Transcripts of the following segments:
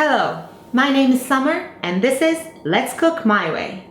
Hello, my name is Summer and this is Let's Cook My Way.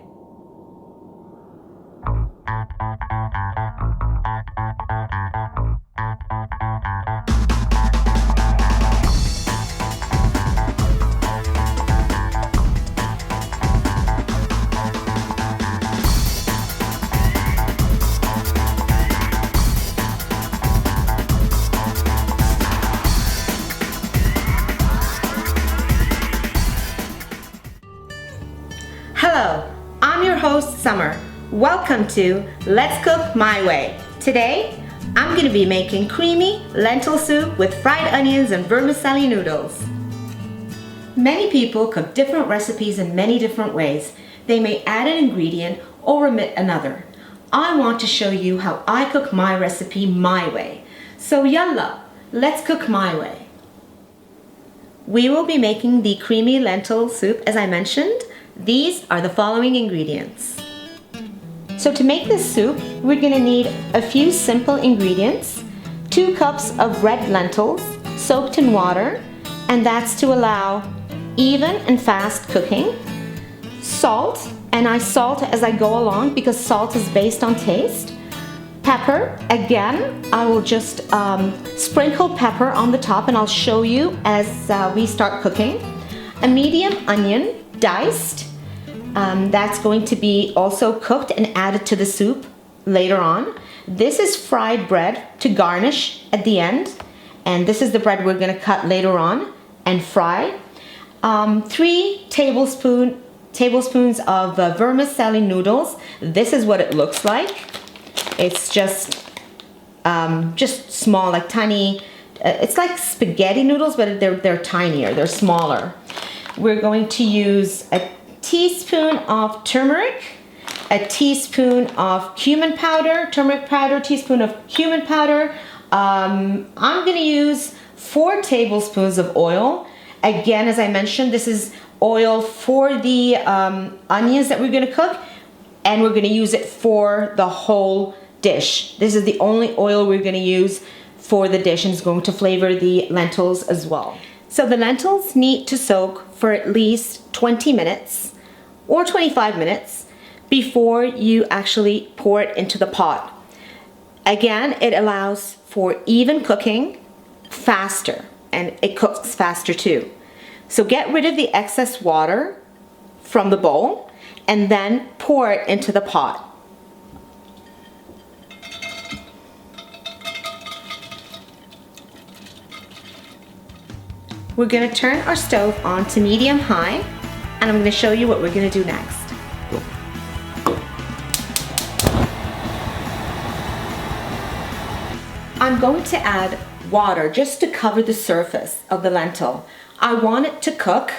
Hello, I'm your host Summer. Welcome to Let's Cook My Way. Today, I'm going to be making creamy lentil soup with fried onions and vermicelli noodles. Many people cook different recipes in many different ways. They may add an ingredient or omit another. I want to show you how I cook my recipe my way. So yalla, let's cook my way. We will be making the creamy lentil soup as I mentioned. These are the following ingredients. So to make this soup, we're going to need a few simple ingredients. 2 cups of red lentils soaked in water, and that's to allow even and fast cooking. Salt, and I salt as I go along because salt is based on taste. Pepper, again, I will just sprinkle pepper on the top and I'll show you as we start cooking. A medium onion, diced. That's going to be also cooked and added to the soup later on. This is fried bread to garnish at the end, and this is the bread we're going to cut later on and fry. 3 tablespoons of vermicelli noodles. This is what it looks like. It's just small, like tiny. It's like spaghetti noodles, but they're tinier. They're smaller. We're going to use a teaspoon of turmeric, a teaspoon of cumin powder, turmeric powder, teaspoon of cumin powder. I'm going to use 4 tablespoons of oil. Again, as I mentioned, this is oil for the onions that we're going to cook, and we're going to use it for the whole dish. This is the only oil we're going to use for the dish, and it's going to flavor the lentils as well. So the lentils need to soak for at least 20 minutes or 25 minutes before you actually pour it into the pot. Again, it allows for even cooking, faster, and it cooks faster too. So get rid of the excess water from the bowl and then pour it into the pot. We're going to turn our stove on to medium-high, and I'm going to show you what we're going to do next. I'm going to add water just to cover the surface of the lentil. I want it to cook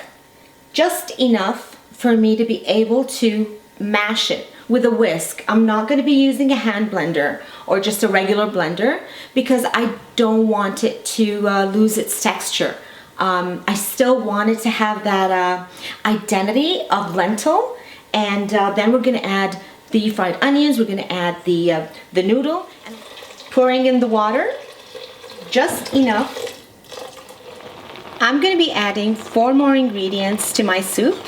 just enough for me to be able to mash it with a whisk. I'm not going to be using a hand blender or just a regular blender because I don't want it to lose its texture. I still wanted to have that identity of lentil, and then we're going to add the fried onions. We're going to add the noodle, and pouring in the water, just enough. I'm going to be adding 4 more ingredients to my soup,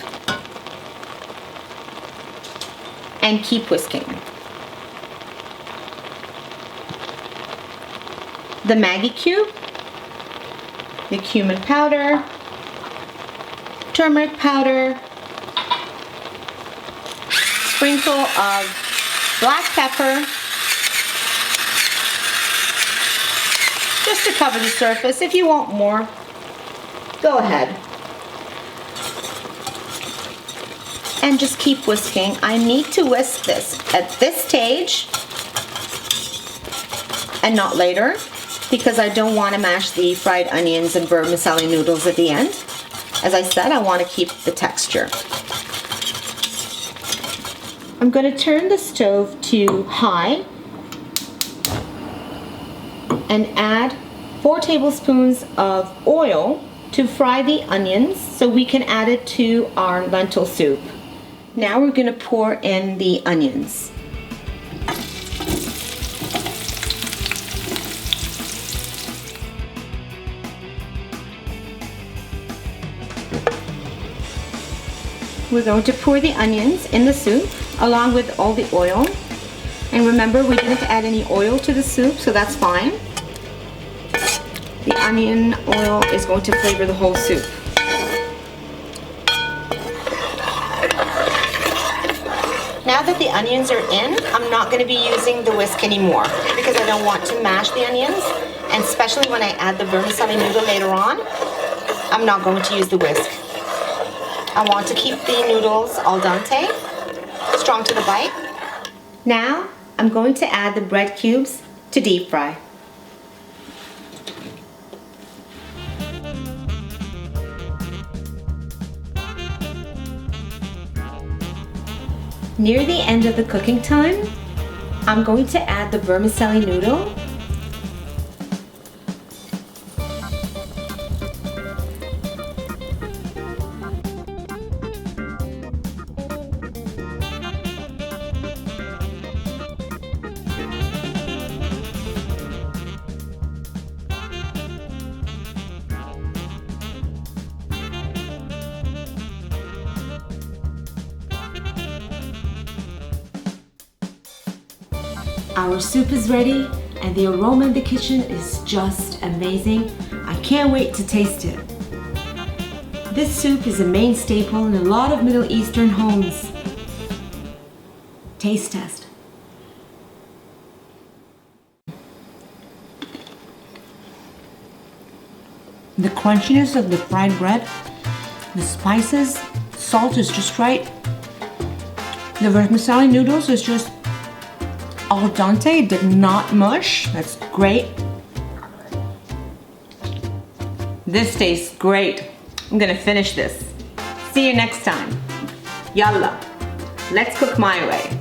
and keep whisking. The Maggi cube, the cumin powder, turmeric powder, sprinkle of black pepper, just to cover the surface. If you want more, go ahead. And just keep whisking. I need to whisk this at this stage and not later, because I don't want to mash the fried onions and vermicelli noodles at the end. As I said, I want to keep the texture. I'm going to turn the stove to high and add 4 tablespoons of oil to fry the onions so we can add it to our lentil soup. Now we're going to pour in the onions. we're going to pour the onions in the soup along with all the oil. And remember, we didn't add any oil to the soup, so that's fine. The onion oil is going to flavor the whole soup. Now that the onions are in, I'm not going to be using the whisk anymore because I don't want to mash the onions, and especially when I add the vermicelli noodle later on, I'm not going to use the whisk. I want to keep the noodles al dente, strong to the bite. Now, I'm going to add the bread cubes to deep fry. Near the end of the cooking time, I'm going to add the vermicelli noodle. Our soup is ready, and the aroma in the kitchen is just amazing. I can't wait to taste it. This soup is a main staple in a lot of Middle Eastern homes. Taste test. The crunchiness of the fried bread, the spices, salt is just right. The vermicelli noodles is just al dente, did not mush. That's great. This tastes great. I'm gonna finish this. See you next time. Yalla, let's cook my way.